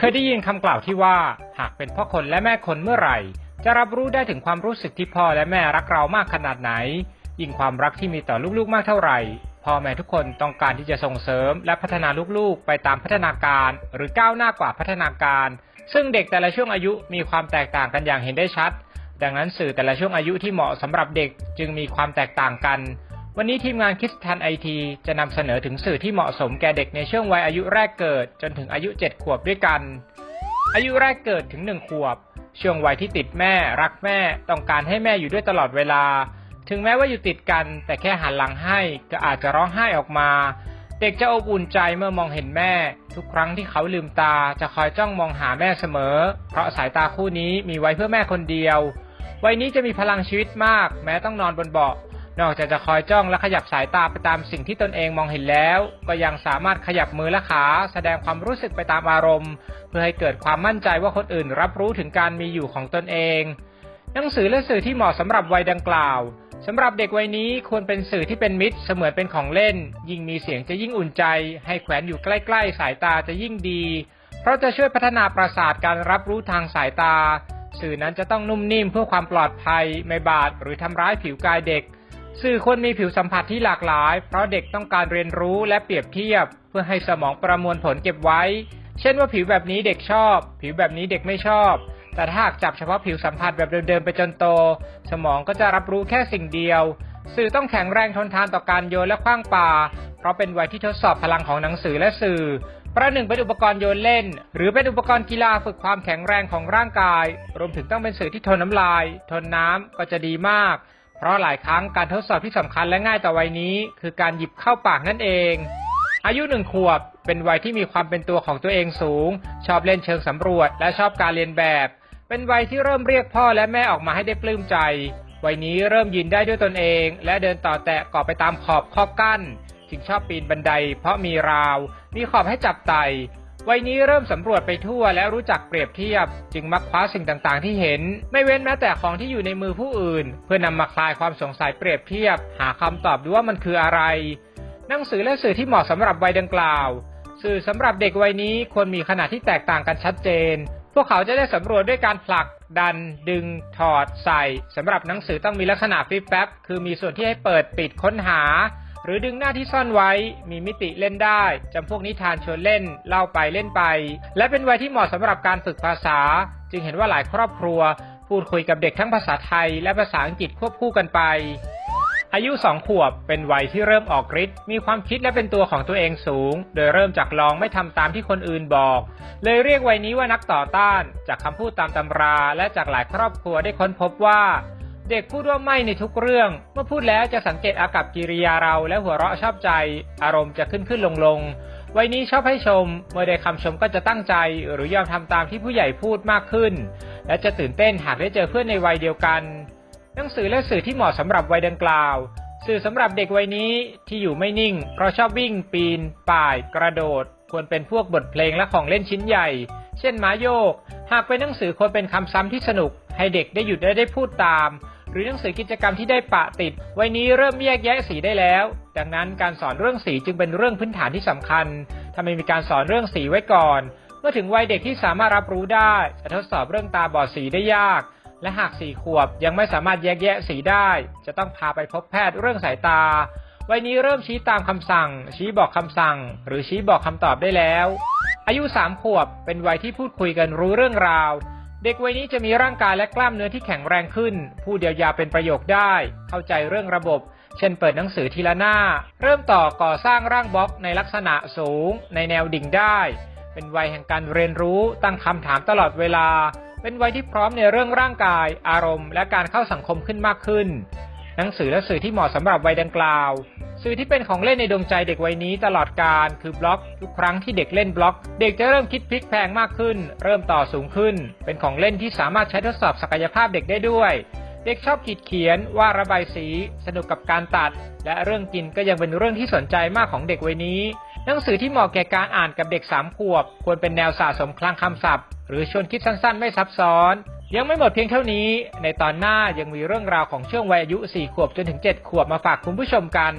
ยได้ยินคำกล่าวที่ว่าหากเป็นพ่อคนและแม่คนเมื่อไหร่จะรับรู้ได้ถึงความรู้สึกที่พ่อและแม่รักเรามากขนาดไหนยิ่งความรักที่มีต่อลูกๆมากเท่าไหร่พ่อแม่ทุกคนต้องการที่จะส่งเสริมและพัฒนาลูกๆไปตามพัฒนาการหรือก้าวหน้ากว่าพัฒนาการซึ่งเด็กแต่ละช่วงอายุมีความแตกต่างกันอย่างเห็นได้ชัดดังนั้นสื่อแต่ละช่วงอายุที่เหมาะสำหรับเด็กจึงมีความแตกต่างกันวันนี้ทีมงานคิดทันไอทีจะนำเสนอถึงสื่อที่เหมาะสมแก่เด็กในช่วงวัยอายุแรกเกิดจนถึงอายุ7 ขวบด้วยกันอายุแรกเกิดถึง1 ขวบช่วงวัยที่ติดแม่รักแม่ต้องการให้แม่อยู่ด้วยตลอดเวลาถึงแม้ว่าอยู่ติดกันแต่แค่หันหลังให้ก็อาจจะร้องไห้ออกมาเด็กจะอบอุ่นใจเมื่อมองเห็นแม่ทุกครั้งที่เขาลืมตาจะคอยจ้องมองหาแม่เสมอเพราะสายตาคู่นี้มีไว้เพื่อแม่คนเดียววัยนี้จะมีพลังชีวิตมากแม้ต้องนอนบนเบาะนอกจากจะคอยจ้องและขยับสายตาไปตามสิ่งที่ตนเองมองเห็นแล้วก็ยังสามารถขยับมือและขาแสดงความรู้สึกไปตามอารมณ์เพื่อให้เกิดความมั่นใจว่าคนอื่นรับรู้ถึงการมีอยู่ของตนเองหนังสือและสื่อที่เหมาะสำหรับวัยดังกล่าวสำหรับเด็กวัยนี้ควรเป็นสื่อที่เป็นมิตรเสมือนเป็นของเล่นยิ่งมีเสียงจะยิ่งอุ่นใจให้แขวนอยู่ใกล้ๆสายตาจะยิ่งดีเพราะจะช่วยพัฒนาประสาทการรับรู้ทางสายตาสื่อนั้นจะต้องนุ่มนิ่มเพื่อความปลอดภัยไม่บาดหรือทำร้ายผิวกายเด็กสื่อควรมีผิวสัมผัสที่หลากหลายเพราะเด็กต้องการเรียนรู้และเปรียบเทียบเพื่อให้สมองประมวลผลเก็บไว้เช่นว่าผิวแบบนี้เด็กชอบผิวแบบนี้เด็กไม่ชอบแต่ถ้าหากจับเฉพาะผิวสัมผัสแบบเดิมๆไปจนโตสมองก็จะรับรู้แค่สิ่งเดียวสื่อต้องแข็งแรงทนทานต่อการโยนและขว้างปาเพราะเป็นวัยที่ทดสอบพลังของหนังสือและสื่อประหนึ่งเป็นอุปกรณ์โยนเล่นหรือเป็นอุปกรณ์กีฬาฝึกความแข็งแรงของร่างกายรวมถึงต้องเป็นสื่อที่ทนน้ำลายทนน้ำก็จะดีมากเพราะหลายครั้งการทดสอบที่สำคัญและง่ายต่อวัยนี้คือการหยิบเข้าปากนั่นเองอายุ1 ขวบเป็นวัยที่มีความเป็นตัวของตัวเองสูงชอบเล่นเชิงสำรวจและชอบการเรียนแบบเป็นวัยที่เริ่มเรียกพ่อและแม่ออกมาให้ได้ปลื้มใจวัยนี้เริ่มยืนได้ด้วยตนเองและเดินต่อแตะเกาะไปตามขอบข้อกั้นจึงชอบปีนบันไดเพราะมีราวมีขอบให้จับไต่วัยนี้เริ่มสำรวจไปทั่วและรู้จักเปรียบเทียบจึงมักคว้าสิ่งต่างๆที่เห็นไม่เว้นแม้แต่ของที่อยู่ในมือผู้อื่นเพื่อนำมาคลายความสงสัยเปรียบเทียบหาคำตอบดูว่ามันคืออะไรหนังสือและสื่อที่เหมาะสำหรับวัยดังกล่าวสื่อสำหรับเด็กวัยนี้ควรมีขนาดที่แตกต่างกันชัดเจนพวกเขาจะได้สำรวจด้วยการผลักดันดึงถอดใส่สำหรับหนังสือต้องมีลักษณะฟลิปแฟบคือมีส่วนที่ให้เปิดปิดค้นหาหรือดึงหน้าที่ซ่อนไว้มีมิติเล่นได้จำพวกนิทานชวนเล่นเล่าไปเล่นไปและเป็นวัยที่เหมาะสำหรับการฝึกภาษาจึงเห็นว่าหลายครอบครัวพูดคุยกับเด็กทั้งภาษาไทยและภาษาอังกฤษควบคู่กันไปอายุ2 ขวบเป็นวัยที่เริ่มออกฤทธิ์มีความคิดและเป็นตัวของตัวเองสูงโดยเริ่มจากลองไม่ทำตามที่คนอื่นบอกเลยเรียกวัยนี้ว่านักต่อต้านจากคำพูดตามตำราและจากหลายครอบครัวได้ค้นพบว่าเด็กพูดว่าไม่ในทุกเรื่องเมื่อพูดแล้วจะสังเกตอากัปกิริยาเราและหัวเราะชอบใจอารมณ์จะขึ้นลงวัยนี้ชอบให้ชมเมื่อได้คำชมก็จะตั้งใจหรือยอมทำตามที่ผู้ใหญ่พูดมากขึ้นและจะตื่นเต้นหากได้เจอเพื่อนในวัยเดียวกันหนังสือและสื่อที่เหมาะสำหรับวัยดังกล่าวสื่อสำหรับเด็กวัยนี้ที่อยู่ไม่นิ่งเพราะชอบวิ่งปีนป่ายกระโดดควรเป็นพวกบทเพลงและของเล่นชิ้นใหญ่เช่นม้าโยกหากเป็นหนังสือควรเป็นคำซ้ำที่สนุกให้เด็กได้หยุดและได้พูดตามหรือหนังสือกิจกรรมที่ได้ปะติดวัยนี้เริ่มแยกแยะสีได้แล้วดังนั้นการสอนเรื่องสีจึงเป็นเรื่องพื้นฐานที่สำคัญถ้าไม่มีการสอนเรื่องสีไว้ก่อนเมื่อถึงวัยเด็กที่สามารถรับรู้ได้จะทดสอบเรื่องตาบอดสีได้ยากและหาก4 ขวบยังไม่สามารถแยกแยะสีได้จะต้องพาไปพบแพทย์เรื่องสายตาวัยนี้เริ่มชี้ตามคำสั่งชี้บอกคำสั่งหรือชี้บอกคำตอบได้แล้วอายุ3 ขวบเป็นวัยที่พูดคุยกันรู้เรื่องราวเด็กวัยนี้จะมีร่างกายและกล้ามเนื้อที่แข็งแรงขึ้นพูดยาวๆเป็นประโยคได้เข้าใจเรื่องระบบเช่นเปิดหนังสือทีละหน้าเริ่มต่อก่อสร้างร่างบล็อกในลักษณะสูงในแนวดิ่งได้เป็นวัยแห่งการเรียนรู้ตั้งคำถามตลอดเวลาเป็นวัยที่พร้อมในเรื่องร่างกายอารมณ์และการเข้าสังคมขึ้นมากขึ้นหนังสือและสื่อที่เหมาะสำหรับวัยดังกล่าวสื่อที่เป็นของเล่นในดวงใจเด็กวัยนี้ตลอดกาลคือบล็อกทุกครั้งที่เด็กเล่นบล็อกเด็กจะเริ่มคิดพลิกแพลงมากขึ้นเริ่มต่อสูงขึ้นเป็นของเล่นที่สามารถใช้ทดสอบศักยภาพเด็กได้ด้วยเด็กชอบขีดเขียนวาดระบายสีสนุกกับการตัดและเรื่องกินก็ยังเป็นเรื่องที่สนใจมากของเด็กวัยนี้หนังสือที่เหมาะแก่การอ่านกับเด็ก3 ขวบควรเป็นแนวสะสมคลังคำศัพท์หรือชวนคิดสั้นๆไม่ซับซ้อนยังไม่หมดเพียงเท่านี้ในตอนหน้ายังมีเรื่องราวของช่วงวัยอายุ4 ขวบจนถึง7 ขวบมาฝากคุณผู้ชมกัน